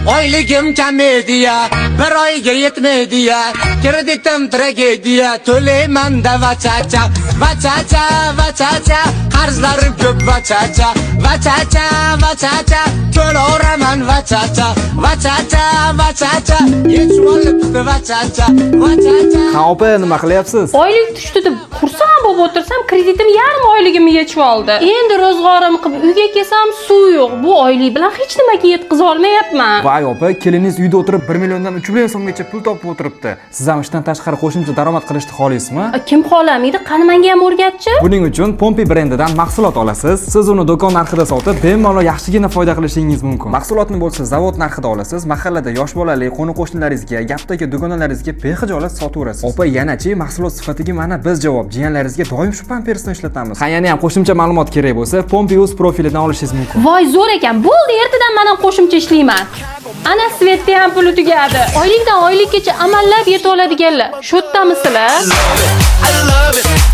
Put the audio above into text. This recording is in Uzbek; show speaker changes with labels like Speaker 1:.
Speaker 1: oyligim komediya, bir oyga yetmaydi ya, kreditim tragediya, to'layman-da vachacha, vachacha, vachacha, qarzlarim ko'p vachacha, vachacha, vachacha, to'laveraman vachacha, vachacha, vachacha, yechib olibdi vachacha, vachacha.
Speaker 2: Ha opa, nima qilyapsiz?
Speaker 3: Oylik tushdi deb xursand bo'lib o'tirsam, kreditim yarim oyligimni yechib oldi. Endi ro'zg'orim qilib uyga kelsam suv yo'q. Bu oylik bilan hech nimaga yetkiza olmayapman.
Speaker 2: Voy opa, keliningiz uyda o'tirib 1 milliondan 3 million so'mgacha pul topib o'tiribdi. Siz ham ishdan tashqari qo'shimcha daromad qilishni xohlaysizmi?
Speaker 3: Kim xohlamaydi? Qani menga ham o'rgatchi.
Speaker 2: Buning uchun Pompi brendidan mahsulot olasiz. Siz uni do'kon narxida sotib, bemalol yaxshigina foyda qilishingiz mumkin. Mahsulotni bo'lsa zavod narxida olasiz. Mahallada yosh bolali, qo'ni-qo'shnilaringizga, gapdagi do'konalaringizga behijolat sotaverasiz. Opa, yanachi mahsulot sifatiga mana biz javob. Jiyanlaringizga doim shu pampersni ishlatamiz. Ha, yana ham qo'shimcha ma'lumot kerak bo'lsa, Pompius profilidan olishingiz mumkin.
Speaker 3: Voy, zo'r ekan. Bo'ldi, ertadan men ham qo'shimcha ishlayman. Ana Svetda ham puli tugadi. Oylikdan oylikgacha amallab yeta oladiganlar. Shu yerdamisizlar?
Speaker 1: I love it.